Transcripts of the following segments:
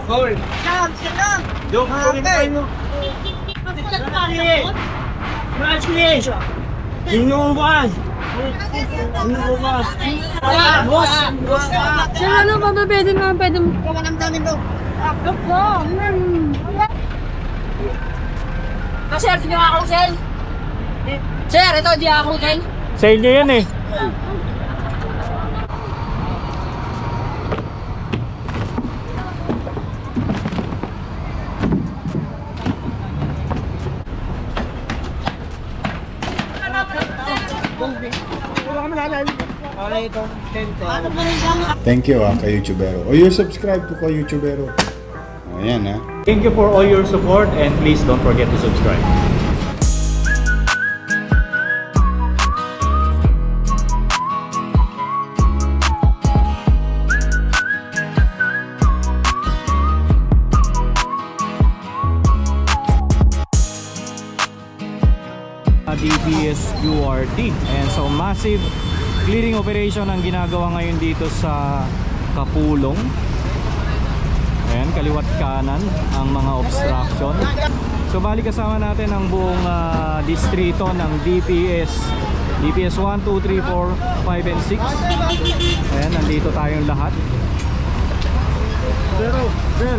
Sorry. Yok, okay. Inuuban. Sir, ano ba ba pwede mo? Pwede mo? Sir, di ako sir. Sir, ito di ako sir. Sa inyo yan eh. Thank you ka-YouTubero. O you subscribe to ka-YouTubero. Ayan ha. Thank you for all your support and please don't forget to subscribe. DBS QRT. And so massive clearing operation ang ginagawa ngayon dito sa Kapulong. Ayan, kaliwat kanan ang mga obstruction. So bali kasama natin ang buong distrito ng DPS 1, 2, 3, 4, 5, and 6. Ayan, nandito tayong lahat. Sir,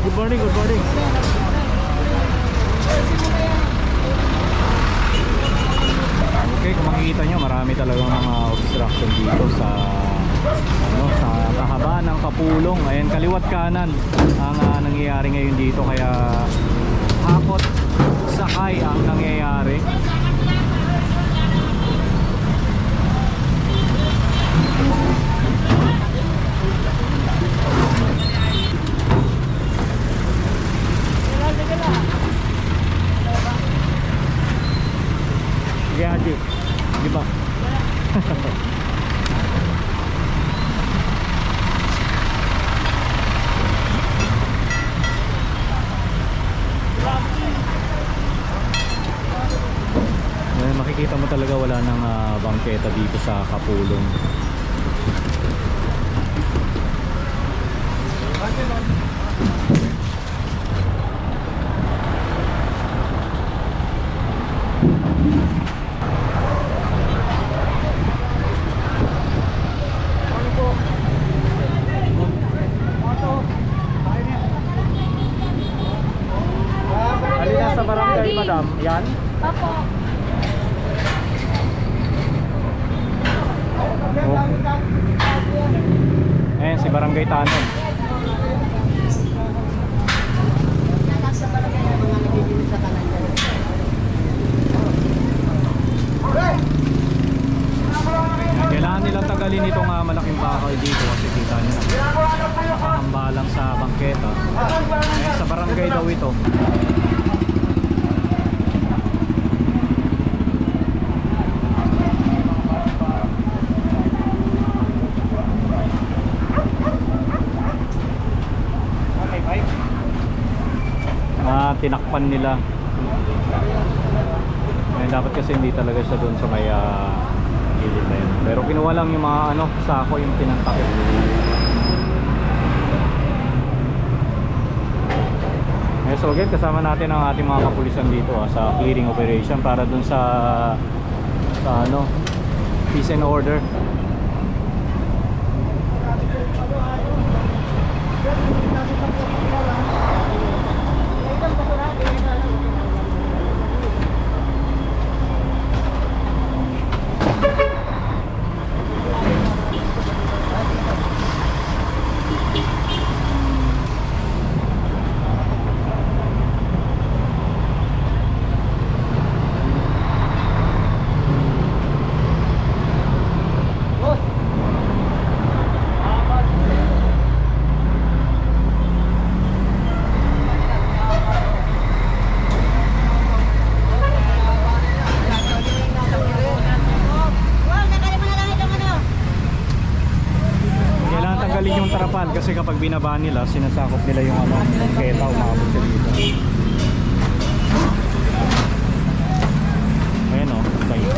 good morning, good morning. Okay, kung makikita nyo, marami talagang mga obstruction dito sa sa kahaba ng Kapulong. Ayan, kaliwat kanan ang nangyayari ngayon dito, kaya hakot sakay ang nangyayari. Sige, Haji. Di ba? Makikita mo talaga wala nang bangketa dito sa Kapulong. Halina sa barangay, madam. Yan? Opo. Ayan, si Barangay Tanon. Kailangan nilang tagalin itong malaking bakal dito kasi kita nyo na nakahambalang sa bangketa. Ayan, sa barangay daw ito. Tinakpan nila. Ngayon, dapat kasi hindi talaga siya doon sa may gilid na yun. Pero kinuha lang yung mga sako yung tinantakip. So again, kasama natin ang ating mga kapulisan dito sa clearing operation para doon sa peace and order. Kasi kapag binaba nila, sinasakop nila yung bangketa, umabot sila dito. Ayan o, tayo.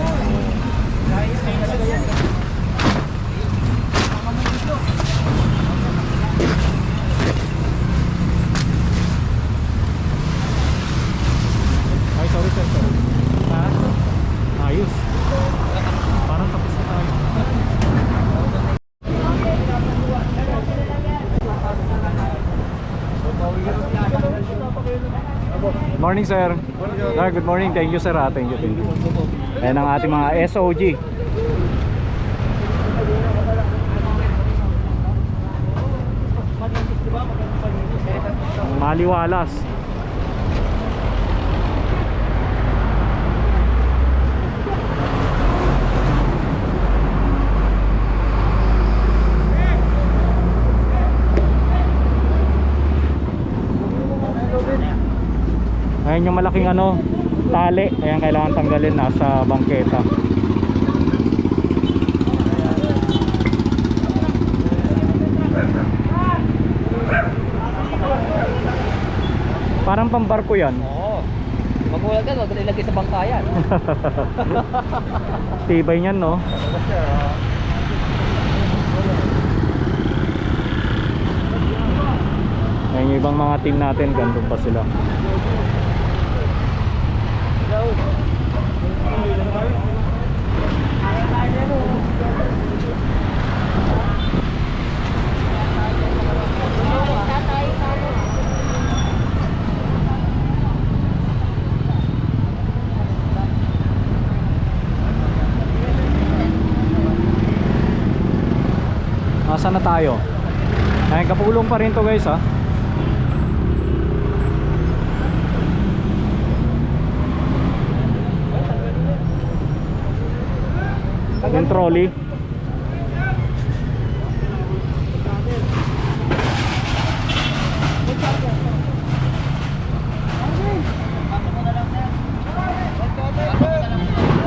Good morning, sir. Sir, good morning. Thank you, sir. Thank you. Ayan ang ating mga SOG. Maliwalas. Ayan yung malaking tali. Ayan, kailangan tanggalin, nasa bangketa. Parang pambarko yan. Oo. Magulat ka, wag na ilagay sa bangkayan. Tibay niyan, no? Ayan yung ibang mga team natin, gandun pa sila. Nasaan na tayo? Ayan, Kapulong pa rin to, guys, ha. Yung trolley.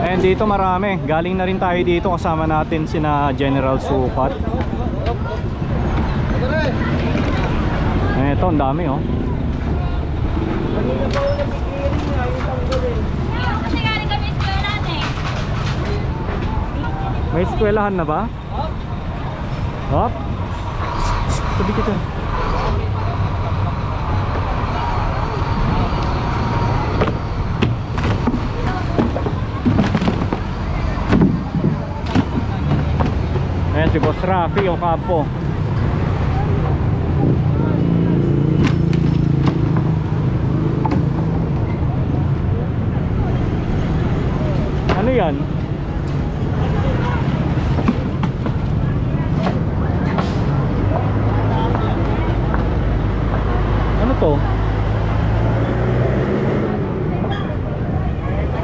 Ayan, dito marami. Galing na rin tayo dito, kasama natin sina General Supat. Ayan, ito, ang dami, oh. Kasi galing kami eskwelahan eh. May eskwelahan na ba? Hop. Tabi kita. Ayan si Boss Rafi, yung kapo. Ano yan? Ano to?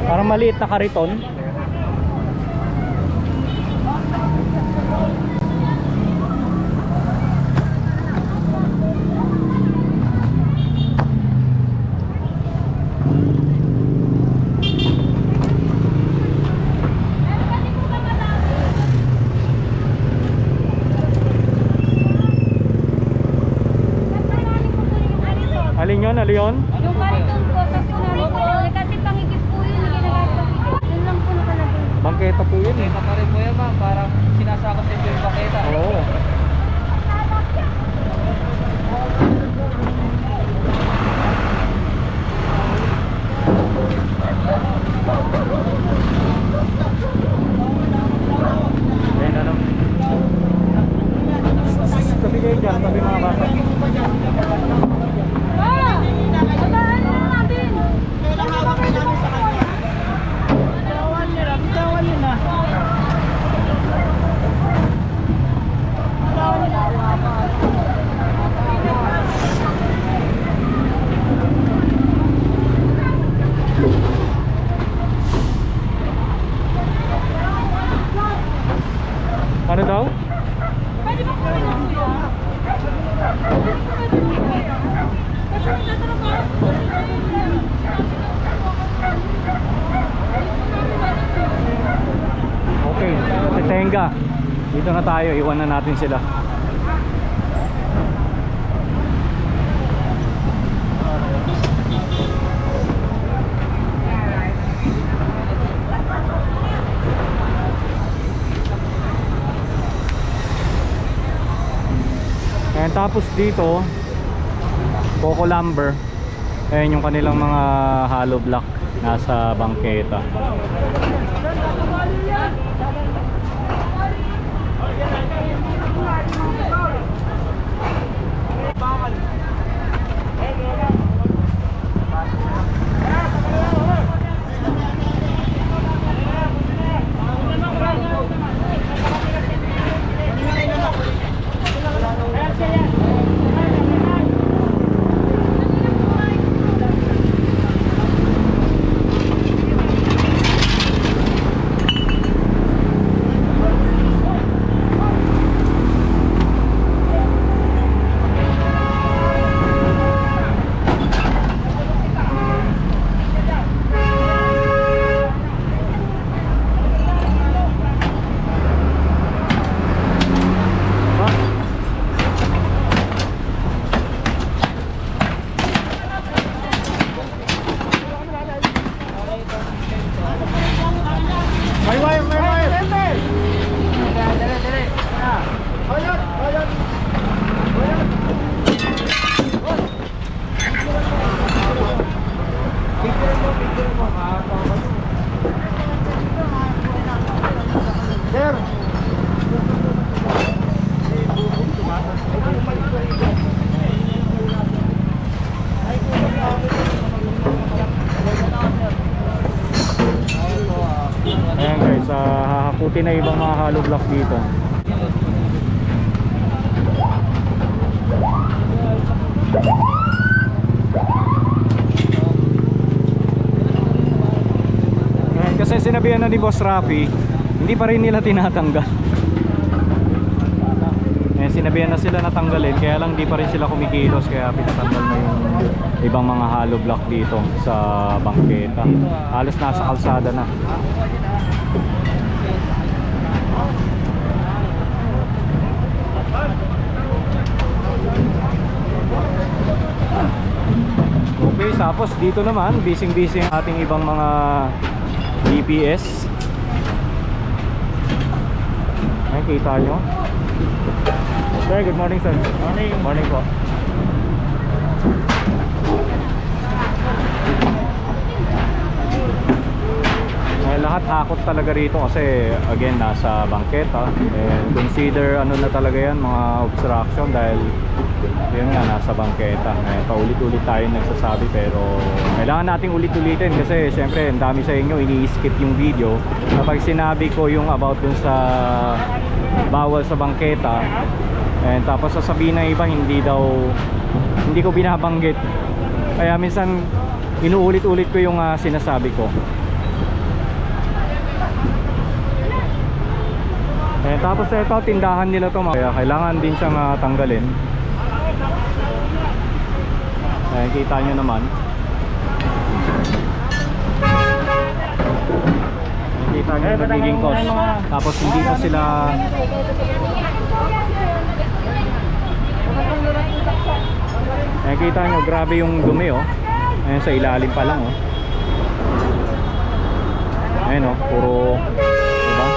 Parang maliit na kariton. Alin yun? Alin yun? Yung kariton po, sa sinali po, kasi pangigip po yun, hindi nagagpangigip. Yun lang po nakalagay. Bangketa po yun eh. Baketa pa rin po yan, ma'am. Parang sinasakot din yung baketa. Oo. Ayan, ano? Tabi kayo dyan, tabi mga bata. Ah! Babahan na natin! Ano daw? Pwede ba kami na kuya? Okay, Tenga. Dito na tayo, iwan na natin sila. And tapos dito, Coco Lumber. Ayan yung kanilang mga hollow block nasa bangketa. buti na ibang mga hollow block dito. Ayan, kasi sinabihan na ni Boss Rafi, hindi pa rin nila tinatanggal. Ayan, sinabihan na sila natanggalin, kaya lang di pa rin sila kumikilos, kaya pinatanggal na yung ibang mga hollow block dito sa bangketa. Halos nasa kalsada na. Okay, tapos dito naman busy ang ating ibang mga DPS. Ay, kita nyo. Sir, good morning sir. Morning. Morning po. Lahat hakot talaga rito kasi again nasa bangketa, and consider ano na talaga yan, mga obstruction, dahil yun nga nasa bangketa. Paulit-ulit tayo nagsasabi, pero kailangan nating ulit-ulitin kasi syempre ang dami sa inyo ini-skip yung video kapag sinabi ko yung about dun sa bawal sa bangketa, and tapos sasabihin ng iba hindi ko binabanggit, kaya minsan inuulit-ulit ko yung sinasabi ko. Tapos ito, tindahan nila to, kaya kailangan din siyang tanggalin. Ayan, kita nyo naman. Kita nyo yung nagiging cost. Tapos hindi pa sila... Ayan, kita nyo, grabe yung dumi oh. Ayan, sa ilalim pa lang oh. Ayan oh, puro... Diba?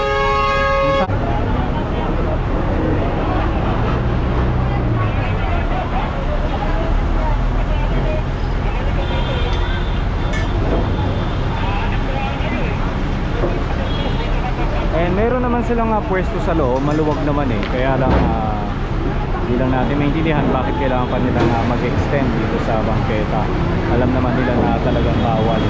And meron naman silang pwesto sa loob, maluwag naman eh. Kaya lang hindi lang natin maintindihan bakit kailangan pa nilang mag-extend dito sa bangketa. Alam naman nila na talagang bawal.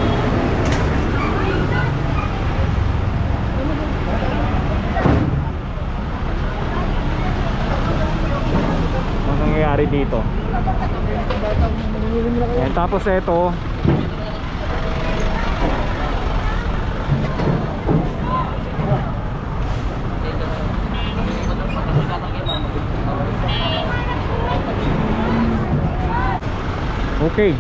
Ano nangyayari dito? And tapos ito, okay.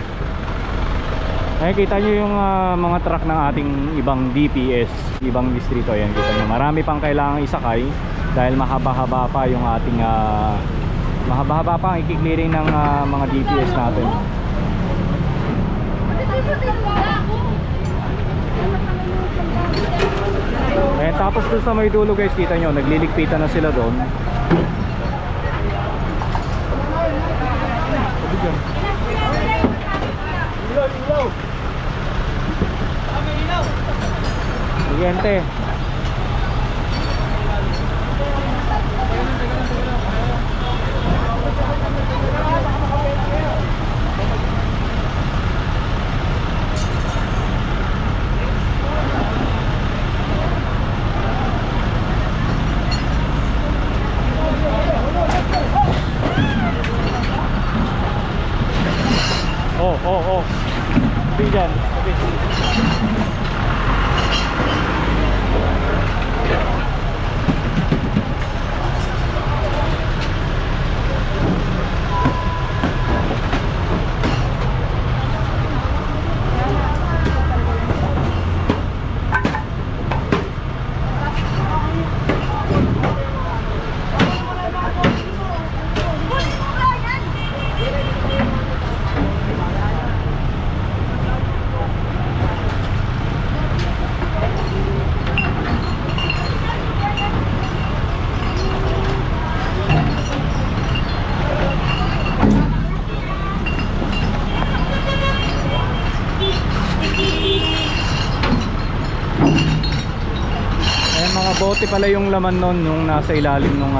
Nakikita nyo yung mga truck ng ating ibang DPS, ibang distrito. Ayan, kita nyo. Marami pang kailangang isakay dahil mahaba-haba pa yung ating mahaba-haba pa ang ikiklearing ng mga DPS natin. Ayan, tapos doon sa may dulo guys, kita nyo, nagliligpitan na sila doon. Siguiente. Oh. Bijan. Bote pala yung laman nun nung nasa ilalim ng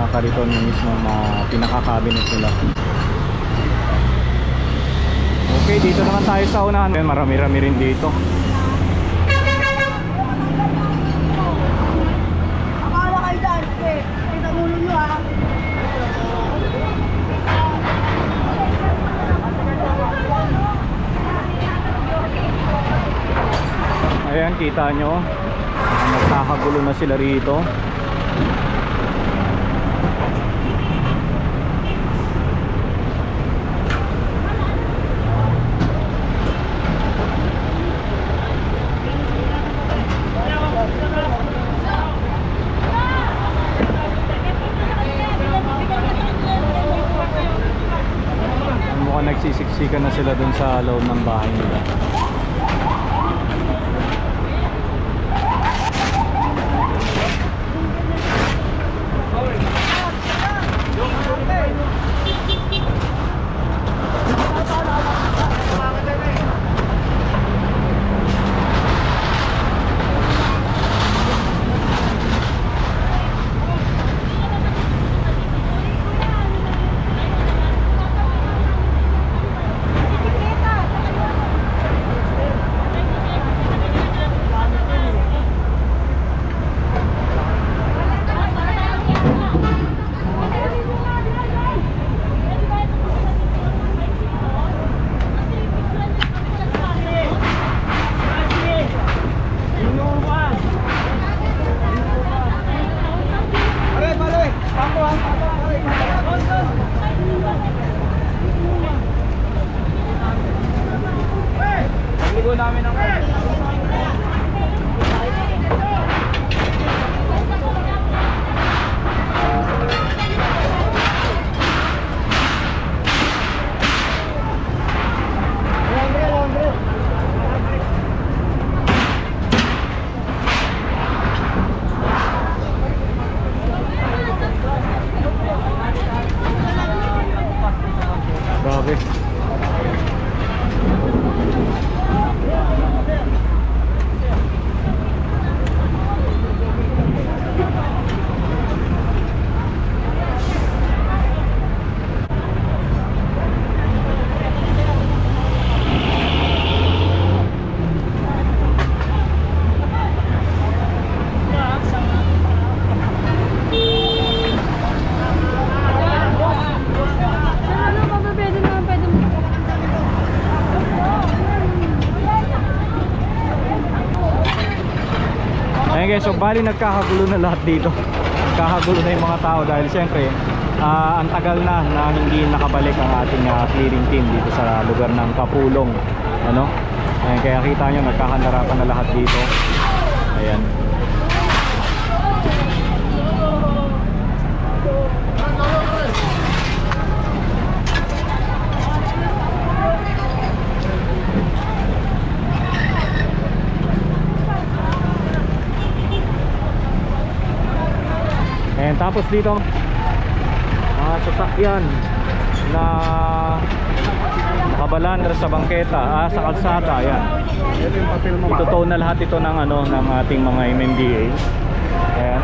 kariton mismo, mga pinaka-cabinet nila. Okay, dito naman tayo sa unahan. Marami-rami rin dito. kita nyo, nagkakagulo na sila rito. Mukhang nagsisiksikan na sila dun sa loob ng bahay nila. Grabe. Ayan guys, so bali nagkakagulo na lahat dito. Nagkakagulo na yung mga tao dahil siyempre ang tagal na hindi nakabalik ang ating clearing team dito sa lugar ng Kapulong. Ano? Ayan, kaya kita nyo nagkakandarapan na lahat dito. Ayan. And tapos dito mga sasakyan na nakabalandra sa bangketa, sa kalsada, ayan. Itutow na lahat ito ng ng ating mga MMDA. Ayan.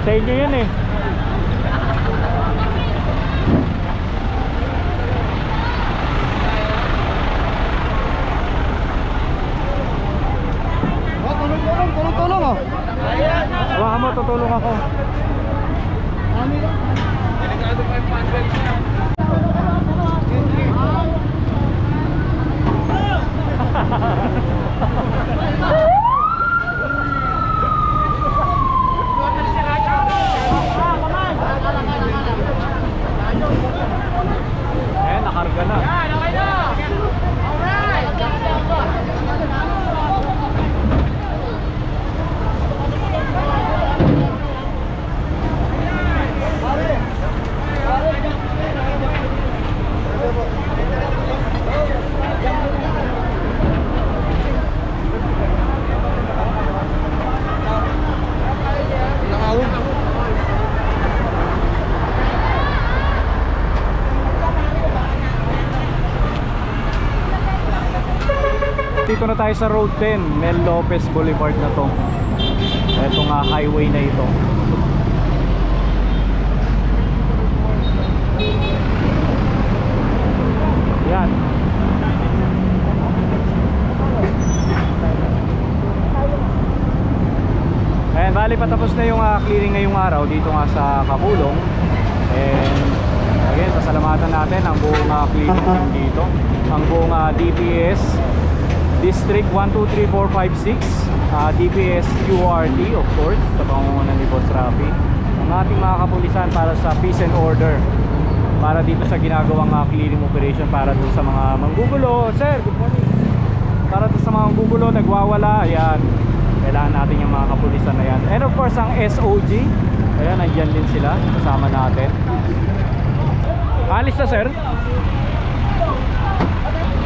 Sa inyo yun eh. Tulong oh. Hawakan mo, tutulong ako. Delikado pa yung panbelt niya. Ayan, nakarga na. Dito na tayo sa Road 10, Mel Lopez Boulevard na to. Itong highway na ito. Yan. bali patapos na yung clearing ngayong araw dito nga sa Kapulong. And again, pasalamatan natin ang buong clearing team dito. Ang buong DPS District 1, 2, 3, 4, 5, 6, DPS QRT of course, sa pangunguna ni Boss Rafi. Ang ating mga kapulisan para sa peace and order, para dito sa ginagawang clearing operation, para dun sa mga manggugulo. Sir, good morning. Para dun sa mga manggugulo, nagwawala, ayan, kailangan natin yung mga kapulisan na yan. And of course ang SOG, ayan, nandyan din sila, kasama natin. Alis na sir.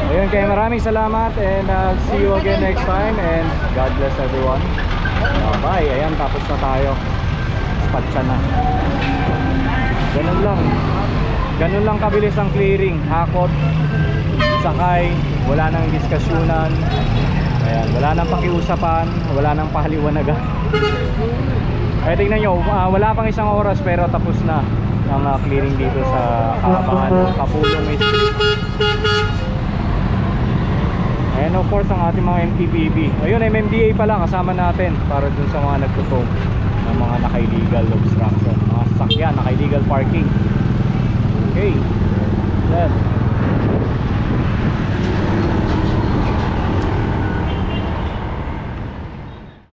Ayun, kaya maraming salamat and I'll see you again next time and God bless everyone. Bye. Ayan, tapos na tayo. Spatcha na. Ganun lang kabilis ang clearing. Hakot, sakay, wala nang diskusyunan. Ayan, wala nang pakiusapan, wala nang pahaliwanagan. Ay, tingnan nyo, wala pang isang oras pero tapos na ang clearing dito sa kahabahan ng Kapulong Street. And of course ang ating mga MTPB. Ayun, MMDA pala kasama natin para dun sa mga nagtutong ng mga naka-illegal obstruction, mga sasakyan, naka-illegal parking. Okay.